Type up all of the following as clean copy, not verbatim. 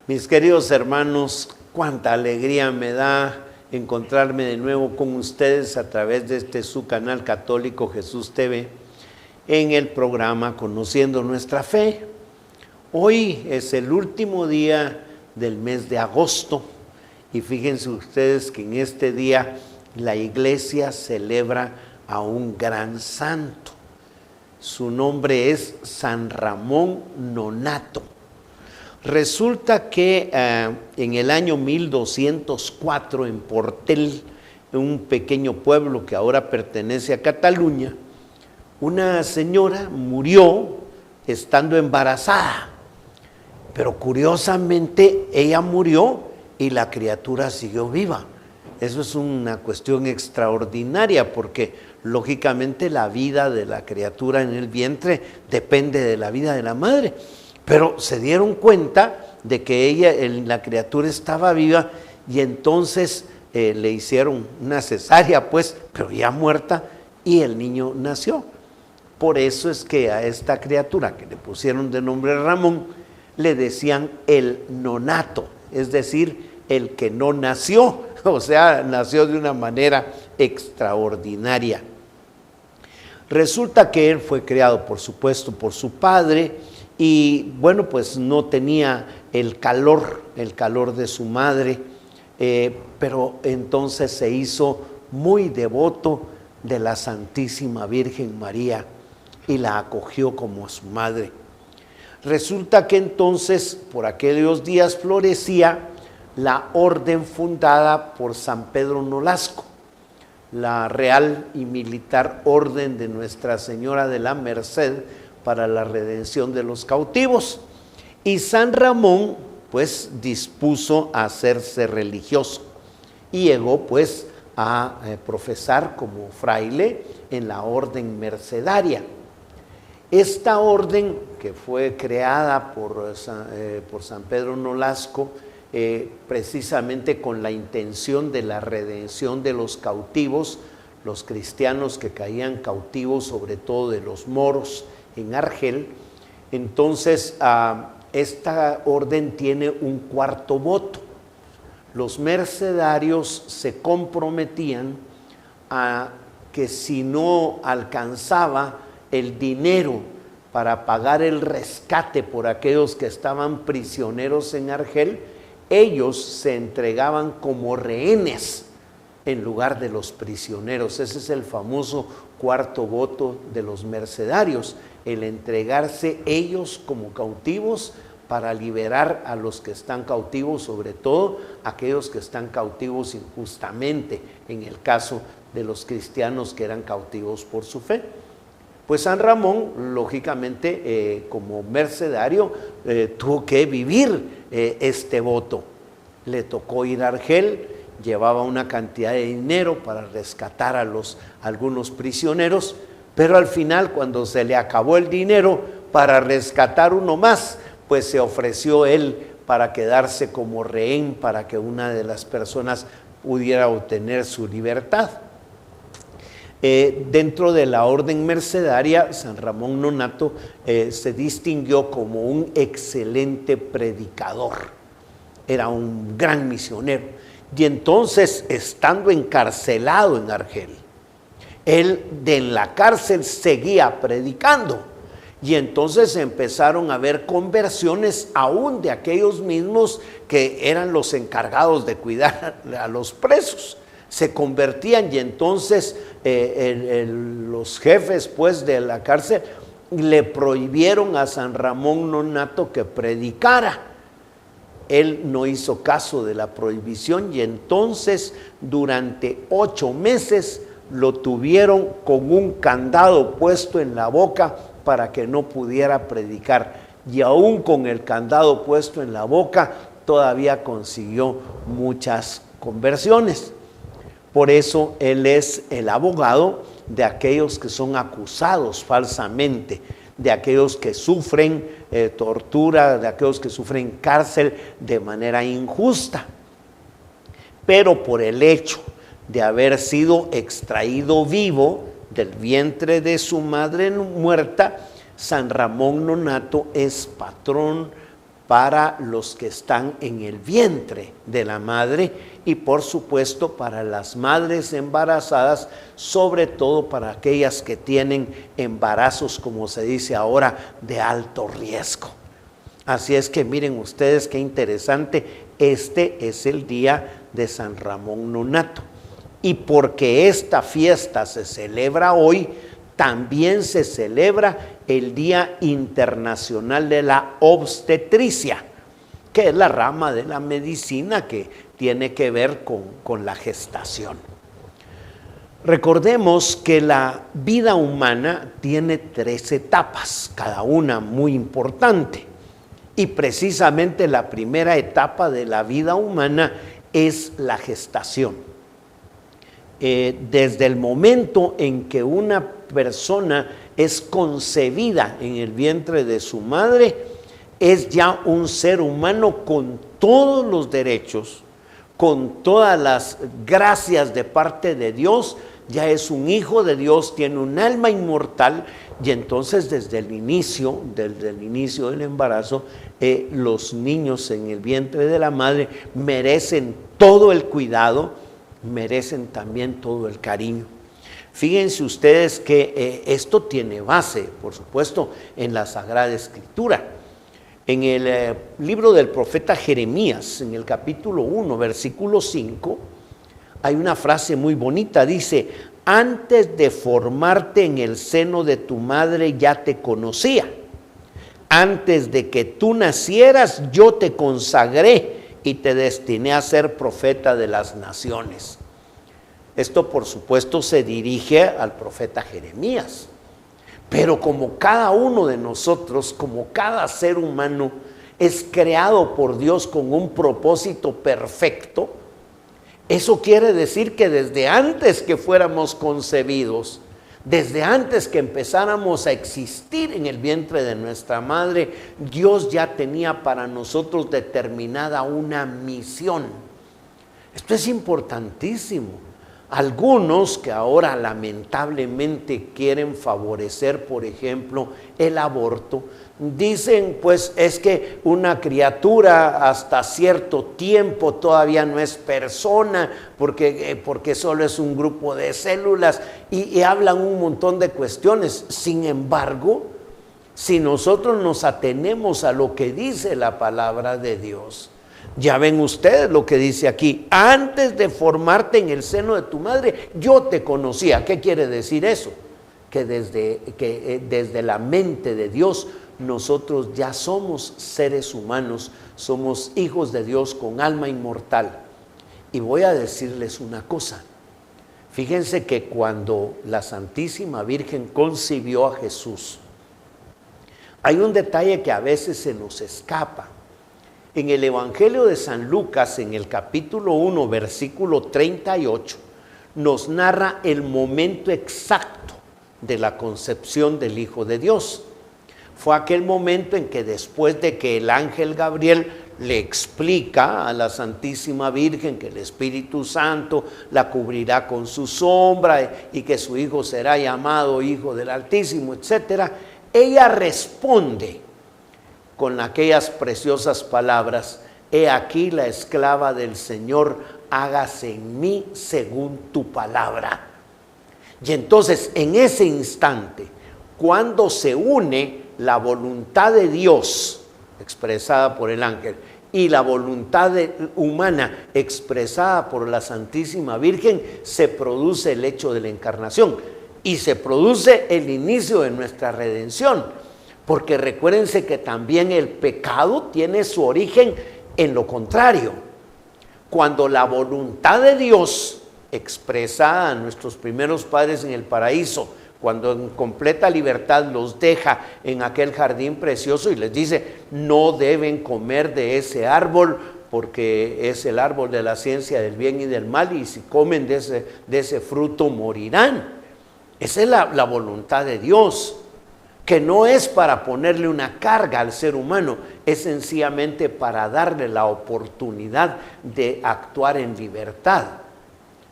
Mis queridos hermanos, cuánta alegría me da encontrarme de nuevo con ustedes a través de su canal católico Jesús TV en el programa Conociendo Nuestra Fe. Hoy es el último día del mes de agosto y fíjense ustedes que en este día la iglesia celebra a un gran santo. Su nombre es San Ramón Nonnato. Resulta que en el año 1204 en Portel, un pequeño pueblo que ahora pertenece a Cataluña, una señora murió estando embarazada, pero curiosamente ella murió y la criatura siguió viva. Eso es una cuestión extraordinaria porque lógicamente la vida de la criatura en el vientre depende de la vida de la madre. Pero se dieron cuenta de que la criatura estaba viva y entonces le hicieron una cesárea, pues, pero ya muerta, y el niño nació. Por eso es que a esta criatura que le pusieron de nombre Ramón, le decían el nonato, es decir, el que no nació, o sea, nació de una manera extraordinaria. Resulta que él fue criado, por supuesto, por su padre, y bueno, pues no tenía el calor de su madre, pero entonces se hizo muy devoto de la Santísima Virgen María y la acogió como a su madre. Resulta que entonces por aquellos días florecía la orden fundada por San Pedro Nolasco, la Real y Militar Orden de Nuestra Señora de la Merced para la redención de los cautivos. Y San Ramón pues dispuso a hacerse religioso y llegó pues a profesar como fraile en la orden mercedaria. Esta orden, que fue creada por San Pedro Nolasco, precisamente con la intención de la redención de los cautivos, los cristianos que caían cautivos, sobre todo de los moros en Argel. Entonces esta orden tiene un cuarto voto. Los mercedarios se comprometían a que si no alcanzaba el dinero para pagar el rescate por aquellos que estaban prisioneros en Argel, ellos se entregaban como rehenes en lugar de los prisioneros. Ese es el famoso cuarto voto de los mercedarios, el entregarse ellos como cautivos para liberar a los que están cautivos, sobre todo aquellos que están cautivos injustamente, en el caso de los cristianos que eran cautivos por su fe. Pues San Ramón, lógicamente, como mercedario, tuvo que vivir este voto. Le tocó ir a Argel, llevaba una cantidad de dinero para rescatar a algunos prisioneros, pero al final, cuando se le acabó el dinero para rescatar uno más, pues se ofreció él para quedarse como rehén para que una de las personas pudiera obtener su libertad. Dentro de la orden mercedaria, San Ramón Nonnato se distinguió como un excelente predicador. Era un gran misionero. Y entonces, estando encarcelado en Argel, él en la cárcel seguía predicando. Y entonces empezaron a haber conversiones aún de aquellos mismos que eran los encargados de cuidar a los presos. Se convertían y entonces los jefes pues de la cárcel le prohibieron a San Ramón Nonnato que predicara. Él no hizo caso de la prohibición y entonces durante 8 meses lo tuvieron con un candado puesto en la boca para que no pudiera predicar. Y aún con el candado puesto en la boca todavía consiguió muchas conversiones. Por eso él es el abogado de aquellos que son acusados falsamente, de aquellos que sufren tortura, de aquellos que sufren cárcel de manera injusta. Pero por el hecho de haber sido extraído vivo del vientre de su madre muerta, San Ramón Nonnato es patrón para los que están en el vientre de la madre y por supuesto para las madres embarazadas, sobre todo para aquellas que tienen embarazos, como se dice ahora, de alto riesgo. Así es que miren ustedes qué interesante, este es el día de San Ramón Nonnato. Y porque esta fiesta se celebra hoy, también se celebra el Día Internacional de la Obstetricia, que es la rama de la medicina que tiene que ver con la gestación. Recordemos que la vida humana tiene 3 etapas, cada una muy importante. Y precisamente la primera etapa de la vida humana es la gestación. Desde el momento en que una persona es concebida en el vientre de su madre, es ya un ser humano con todos los derechos, con todas las gracias de parte de Dios, ya es un hijo de Dios, tiene un alma inmortal, y entonces desde el inicio del embarazo, los niños en el vientre de la madre merecen todo el cuidado, merecen también todo el cariño. Fíjense ustedes que esto tiene base, por supuesto, en la Sagrada Escritura. En el libro del profeta Jeremías, en el capítulo 1, versículo 5, hay una frase muy bonita, dice: antes de formarte en el seno de tu madre ya te conocía. Antes de que tú nacieras yo te consagré y te destiné a ser profeta de las naciones. Esto por supuesto se dirige al profeta Jeremías. Pero como cada uno de nosotros, como cada ser humano es creado por Dios con un propósito perfecto, eso quiere decir que desde antes que fuéramos concebidos, desde antes que empezáramos a existir en el vientre de nuestra madre, Dios ya tenía para nosotros determinada una misión. Esto es importantísimo. Algunos que ahora lamentablemente quieren favorecer, por ejemplo, el aborto, dicen pues es que una criatura hasta cierto tiempo todavía no es persona porque solo es un grupo de células y hablan un montón de cuestiones. Sin embargo, si nosotros nos atenemos a lo que dice la palabra de Dios, ya ven ustedes lo que dice aquí: antes de formarte en el seno de tu madre, yo te conocía. ¿Qué quiere decir eso? Que desde la mente de Dios, nosotros ya somos seres humanos, somos hijos de Dios con alma inmortal. Y voy a decirles una cosa. Fíjense que cuando la Santísima Virgen concibió a Jesús, hay un detalle que a veces se nos escapa. En el Evangelio de San Lucas, en el capítulo 1, versículo 38, nos narra el momento exacto de la concepción del Hijo de Dios. Fue aquel momento en que después de que el ángel Gabriel le explica a la Santísima Virgen que el Espíritu Santo la cubrirá con su sombra y que su hijo será llamado Hijo del Altísimo, etc., ella responde con aquellas preciosas palabras: he aquí la esclava del Señor, hágase en mí según tu palabra. Y entonces en ese instante, cuando se une la voluntad de Dios expresada por el ángel y la voluntad humana expresada por la Santísima Virgen, se produce el hecho de la encarnación y se produce el inicio de nuestra redención. Porque recuérdense que también el pecado tiene su origen en lo contrario. Cuando la voluntad de Dios, expresada a nuestros primeros padres en el paraíso, cuando en completa libertad los deja en aquel jardín precioso y les dice: no deben comer de ese árbol porque es el árbol de la ciencia del bien y del mal, y si comen de ese fruto morirán. Esa es la voluntad de Dios, que no es para ponerle una carga al ser humano, es sencillamente para darle la oportunidad de actuar en libertad.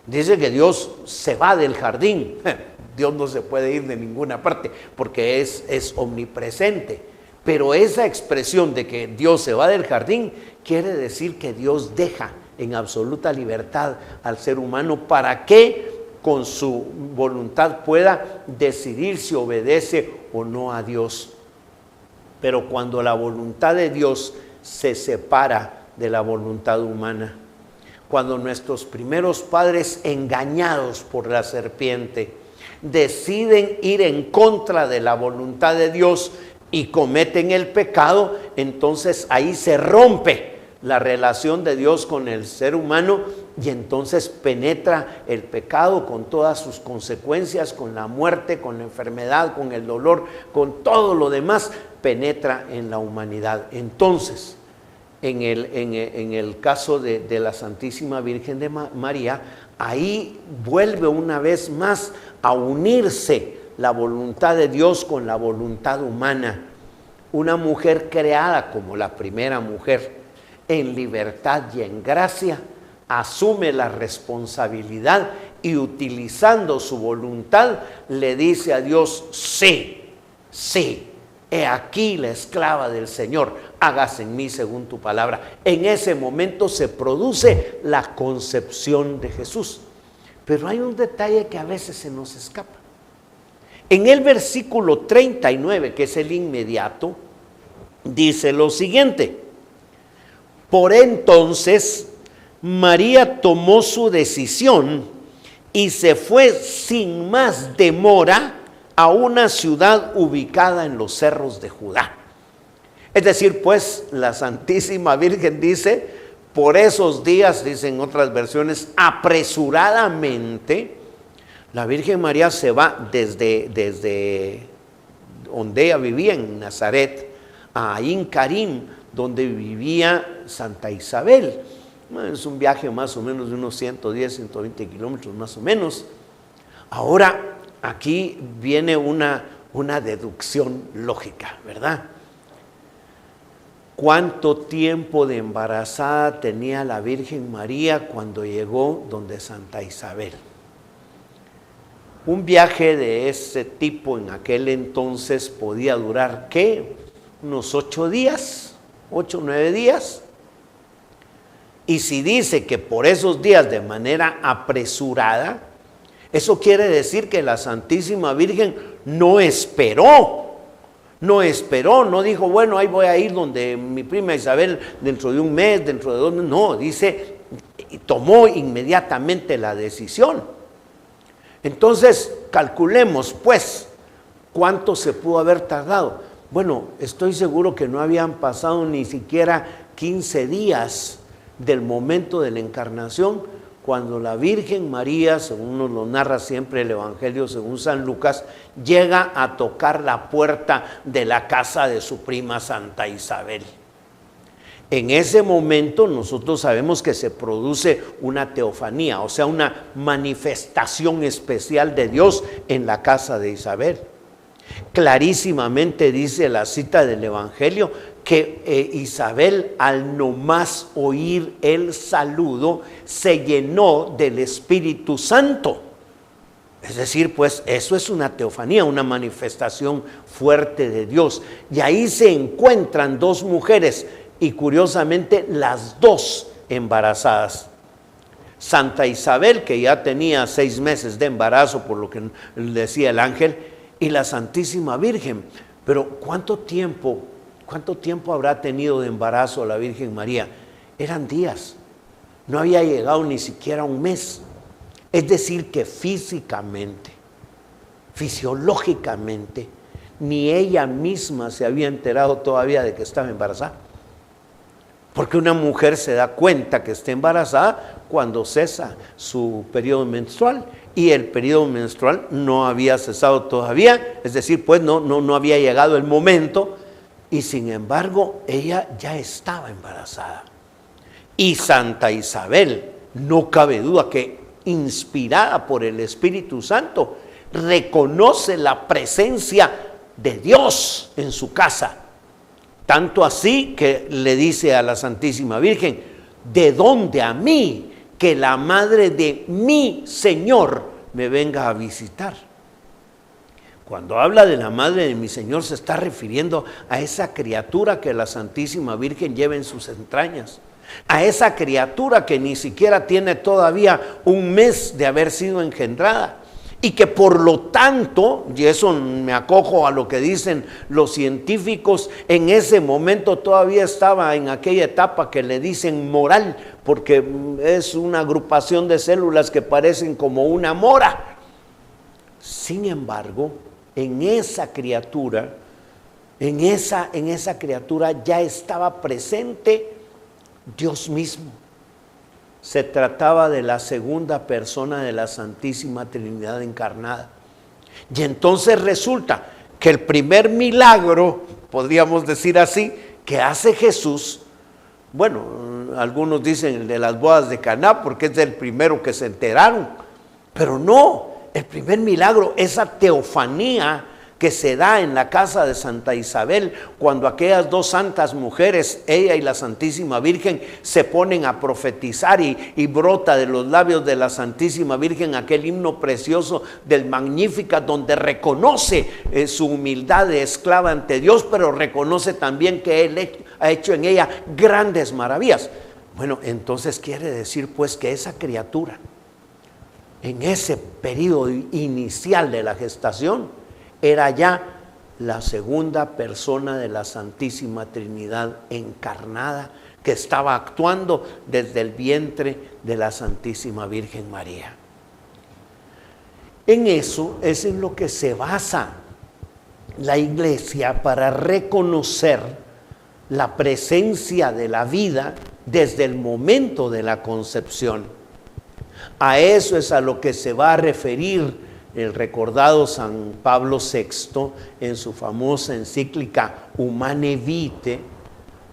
Dice que Dios se va del jardín. Dios no se puede ir de ninguna parte porque es omnipresente. Pero esa expresión de que Dios se va del jardín quiere decir que Dios deja en absoluta libertad al ser humano para que con su voluntad pueda decidir si obedece o no a Dios. Pero cuando la voluntad de Dios se separa de la voluntad humana, cuando nuestros primeros padres, engañados por la serpiente, deciden ir en contra de la voluntad de Dios y cometen el pecado, entonces ahí se rompe la relación de Dios con el ser humano y entonces penetra el pecado con todas sus consecuencias, con la muerte, con la enfermedad, con el dolor, con todo lo demás, penetra en la humanidad. Entonces, en el caso de la Santísima Virgen de María, ahí vuelve una vez más a unirse la voluntad de Dios con la voluntad humana. Una mujer creada como la primera mujer, en libertad y en gracia, asume la responsabilidad y utilizando su voluntad le dice a Dios: sí, sí, he aquí la esclava del Señor, hágase en mí según tu palabra. En ese momento se produce la concepción de Jesús. Pero hay un detalle que a veces se nos escapa. En el versículo 39, que es el inmediato, dice lo siguiente: por entonces María tomó su decisión y se fue sin más demora a una ciudad ubicada en los cerros de Judá. Es decir, pues la Santísima Virgen dice, por esos días, dicen otras versiones, apresuradamente, la Virgen María se va desde donde ella vivía, en Nazaret, a Ain Karim, donde vivía Santa Isabel. Es un viaje más o menos de unos 110, 120 kilómetros más o menos. Ahora, aquí viene una deducción lógica, ¿verdad? ¿Cuánto tiempo de embarazada tenía la Virgen María cuando llegó donde Santa Isabel? Un viaje de ese tipo en aquel entonces podía durar, ¿qué? Unos 8 días, 8 o 9 días. Y si dice que por esos días de manera apresurada, eso quiere decir que la Santísima Virgen no esperó, no dijo, bueno, ahí voy a ir donde mi prima Isabel dentro de un mes, dentro de 2 meses. No, dice, tomó inmediatamente la decisión. Entonces, calculemos pues, ¿cuánto se pudo haber tardado? Bueno, estoy seguro que no habían pasado ni siquiera 15 días del momento de la encarnación, cuando la Virgen María, según nos lo narra siempre el Evangelio según San Lucas, llega a tocar la puerta de la casa de su prima Santa Isabel. En ese momento nosotros sabemos que se produce una teofanía, o sea, una manifestación especial de Dios en la casa de Isabel. Clarísimamente dice la cita del Evangelio que Isabel, al nomás oír el saludo, se llenó del Espíritu Santo. Es decir, pues eso es una teofanía, una manifestación fuerte de Dios. Y ahí se encuentran 2 mujeres y curiosamente las 2 embarazadas. Santa Isabel, que ya tenía 6 meses de embarazo, por lo que decía el ángel, y la Santísima Virgen. Pero ¿cuánto tiempo habrá tenido de embarazo la Virgen María? Eran días, no había llegado ni siquiera un mes. Es decir, que físicamente, fisiológicamente, ni ella misma se había enterado todavía de que estaba embarazada. Porque una mujer se da cuenta que está embarazada cuando cesa su periodo menstrual, y el periodo menstrual no había cesado todavía, es decir, pues no había llegado el momento, y sin embargo ella ya estaba embarazada. Y Santa Isabel, no cabe duda que inspirada por el Espíritu Santo, reconoce la presencia de Dios en su casa. Tanto así que le dice a la Santísima Virgen: ¿de dónde a mí que la madre de mi Señor me venga a visitar? Cuando habla de la madre de mi Señor, se está refiriendo a esa criatura que la Santísima Virgen lleva en sus entrañas, a esa criatura que ni siquiera tiene todavía un mes de haber sido engendrada, y que por lo tanto, y eso me acojo a lo que dicen los científicos, en ese momento todavía estaba en aquella etapa que le dicen moral, porque es una agrupación de células que parecen como una mora. Sin embargo, en esa criatura, en esa criatura ya estaba presente Dios mismo. Se trataba de la segunda persona de la Santísima Trinidad encarnada. Y entonces resulta que el primer milagro, podríamos decir así, que hace Jesús, bueno, algunos dicen el de las bodas de Caná, porque es el primero que se enteraron, pero no, el primer milagro, esa teofanía que se da en la casa de Santa Isabel, cuando aquellas dos santas mujeres, ella y la Santísima Virgen, se ponen a profetizar y brota de los labios de la Santísima Virgen aquel himno precioso del Magníficat, donde reconoce su humildad de esclava ante Dios, pero reconoce también que Él ha hecho en ella grandes maravillas. Bueno, entonces quiere decir pues que esa criatura, en ese periodo inicial de la gestación, era ya la segunda persona de la Santísima Trinidad encarnada, que estaba actuando desde el vientre de la Santísima Virgen María. En eso es en lo que se basa la Iglesia para reconocer la presencia de la vida desde el momento de la concepción. A eso es a lo que se va a referir el recordado San Pablo VI en su famosa encíclica Humanae Vitae,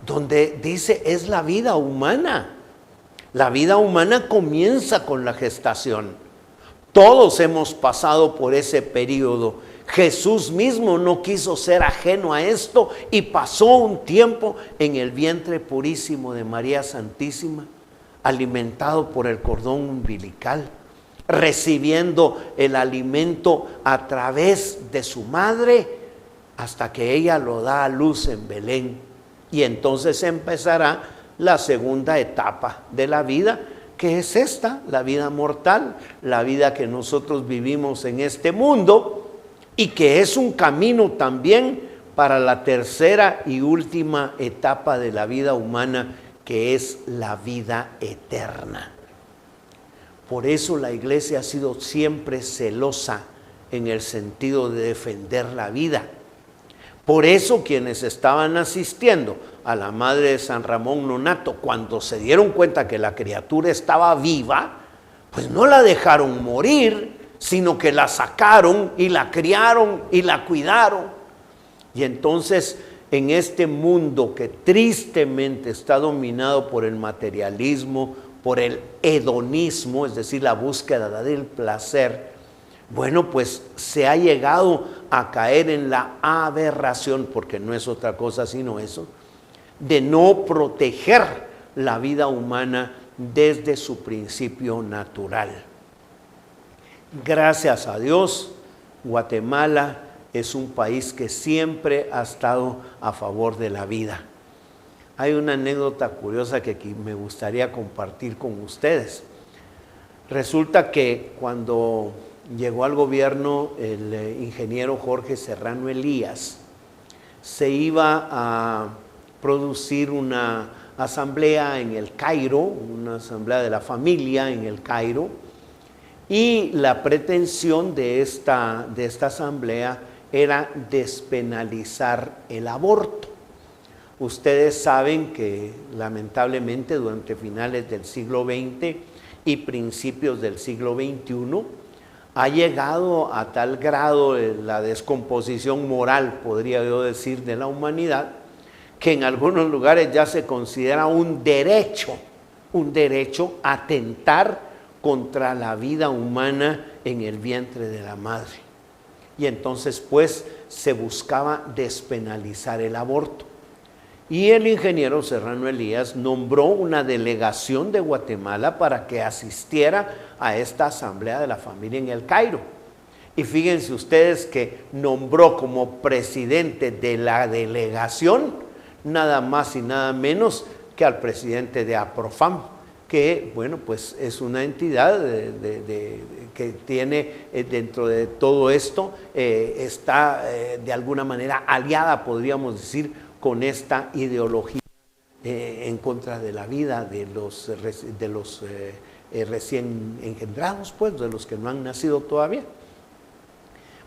donde dice es la vida humana. La vida humana comienza con la gestación. Todos hemos pasado por ese periodo. Jesús mismo no quiso ser ajeno a esto y pasó un tiempo en el vientre purísimo de María Santísima, alimentado por el cordón umbilical, recibiendo el alimento a través de su madre, hasta que ella lo da a luz en Belén. Y entonces empezará la segunda etapa de la vida, que es esta, la vida mortal, la vida que nosotros vivimos en este mundo, y que es un camino también para la tercera y última etapa de la vida humana, que es la vida eterna. Por eso la Iglesia ha sido siempre celosa en el sentido de defender la vida. Por eso quienes estaban asistiendo a la madre de San Ramón Nonnato, cuando se dieron cuenta que la criatura estaba viva, pues no la dejaron morir, sino que la sacaron y la criaron y la cuidaron. Y entonces, en este mundo que tristemente está dominado por el materialismo, por el hedonismo, es decir, la búsqueda del placer, bueno, pues se ha llegado a caer en la aberración, porque no es otra cosa sino eso, de no proteger la vida humana desde su principio natural. Gracias a Dios, Guatemala es un país que siempre ha estado a favor de la vida. Hay una anécdota curiosa que aquí me gustaría compartir con ustedes. Resulta que cuando llegó al gobierno el ingeniero Jorge Serrano Elías, se iba a producir una asamblea en el Cairo, una asamblea de la familia en el Cairo, y la pretensión de esta asamblea era despenalizar el aborto. Ustedes saben que lamentablemente durante finales del siglo XX y principios del siglo XXI ha llegado a tal grado la descomposición moral, podría yo decir, de la humanidad, que en algunos lugares ya se considera un derecho atentar contra la vida humana en el vientre de la madre. Y entonces pues se buscaba despenalizar el aborto. Y el ingeniero Serrano Elías nombró una delegación de Guatemala para que asistiera a esta asamblea de la familia en el Cairo. Y fíjense ustedes que nombró como presidente de la delegación nada más y nada menos que al presidente de APROFAM, que bueno, pues es una entidad que tiene dentro de todo esto, está de alguna manera aliada, podríamos decir, con esta ideología en contra de la vida de los recién engendrados, pues, de los que no han nacido todavía.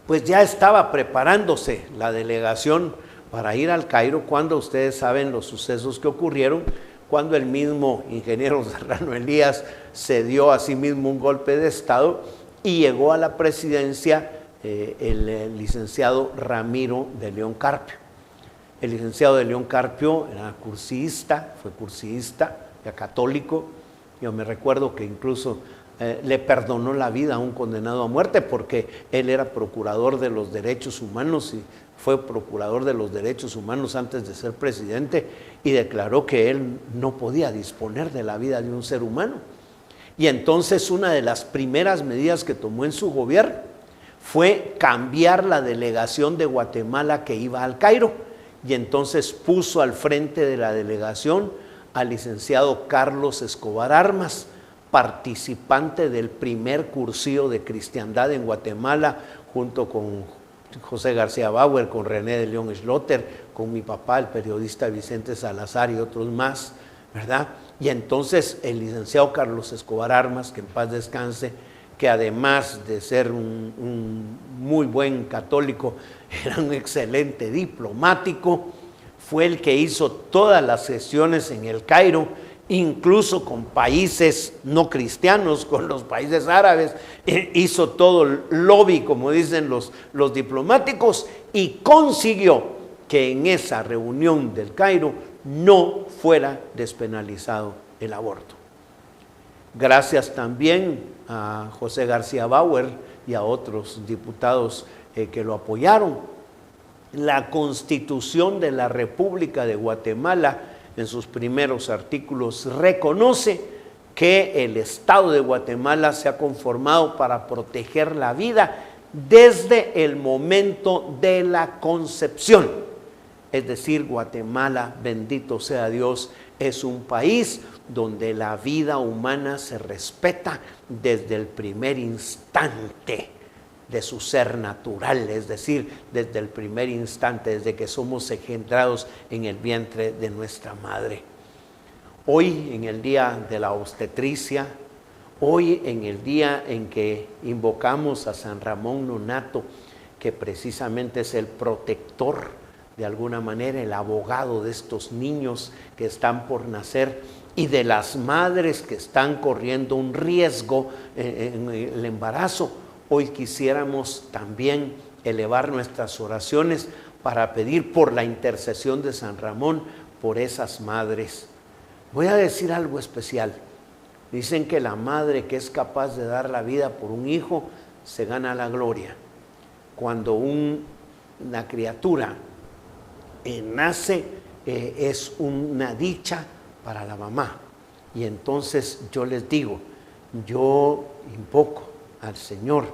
Pues ya estaba preparándose la delegación para ir al Cairo cuando ustedes saben los sucesos que ocurrieron, cuando el mismo ingeniero Serrano Elías se dio a sí mismo un golpe de Estado y llegó a la presidencia el licenciado Ramiro de León Carpio. El licenciado de León Carpio era cursista, fue cursista, ya católico. Yo me recuerdo que incluso le perdonó la vida a un condenado a muerte porque él era procurador de los derechos humanos y fue procurador de los derechos humanos antes de ser presidente y declaró que él no podía disponer de la vida de un ser humano. Y entonces una de las primeras medidas que tomó en su gobierno fue cambiar la delegación de Guatemala que iba al Cairo, y entonces puso al frente de la delegación al licenciado Carlos Escobar Armas, participante del primer cursillo de cristiandad en Guatemala, junto con José García Bauer, con René de León Schlotter, con mi papá, el periodista Vicente Salazar y otros más, ¿verdad? Y entonces el licenciado Carlos Escobar Armas, que en paz descanse, que además de ser un muy buen católico, era un excelente diplomático, fue el que hizo todas las sesiones en el Cairo, incluso con países no cristianos, con los países árabes, hizo todo el lobby, como dicen los diplomáticos, y consiguió que en esa reunión del Cairo no fuera despenalizado el aborto. Gracias también a José García Bauer y a otros diputados que lo apoyaron. La Constitución de la República de Guatemala, en sus primeros artículos, reconoce que el Estado de Guatemala se ha conformado para proteger la vida desde el momento de la concepción. Es decir, Guatemala, bendito sea Dios, es un país donde la vida humana se respeta desde el primer instante de su ser natural, es decir, desde el primer instante, desde que somos engendrados en el vientre de nuestra madre. Hoy, en el día de la obstetricia, hoy en el día en que invocamos a San Ramón Nonnato, que precisamente es el protector, de alguna manera el abogado de estos niños que están por nacer y de las madres que están corriendo un riesgo en el embarazo, hoy quisiéramos también elevar nuestras oraciones para pedir por la intercesión de San Ramón por esas madres. Voy a decir algo especial. Dicen que la madre que es capaz de dar la vida por un hijo se gana la gloria. Cuando una criatura nace, es una dicha para la mamá. Y entonces yo les digo, yo invoco al Señor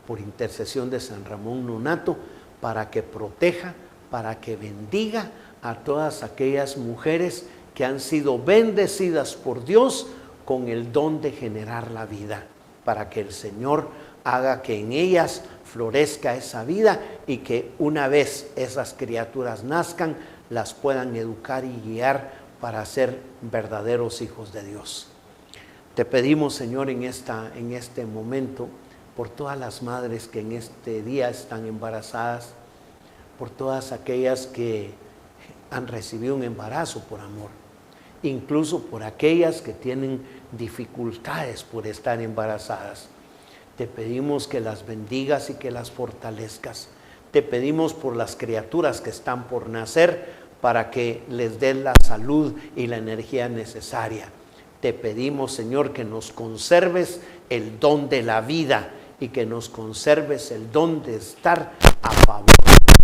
por intercesión de San Ramón Nonnato para que proteja, para que bendiga a todas aquellas mujeres que han sido bendecidas por Dios con el don de generar la vida, para que el Señor haga que en ellas florezca esa vida y que una vez esas criaturas nazcan, las puedan educar y guiar para ser verdaderos hijos de Dios. Te pedimos, Señor, en este momento, por todas las madres que en este día están embarazadas, por todas aquellas que han recibido un embarazo por amor, incluso por aquellas que tienen dificultades por estar embarazadas. Te pedimos que las bendigas y que las fortalezcas. Te pedimos por las criaturas que están por nacer para que les des la salud y la energía necesaria. Te pedimos, Señor, que nos conserves el don de la vida y que nos conserves el don de estar a favor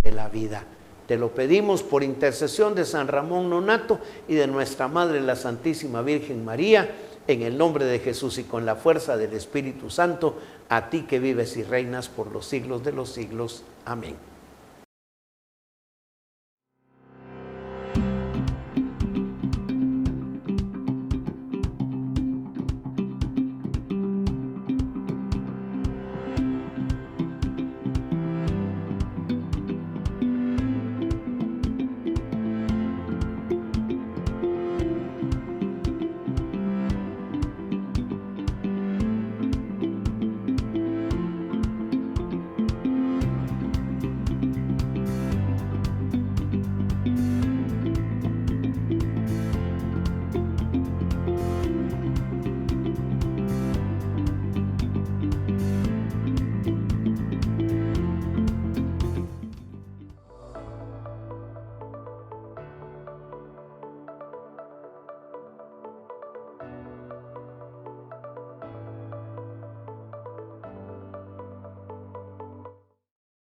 de la vida. Te lo pedimos por intercesión de San Ramón Nonnato y de nuestra Madre la Santísima Virgen María, en el nombre de Jesús y con la fuerza del Espíritu Santo, a ti que vives y reinas por los siglos de los siglos. Amén.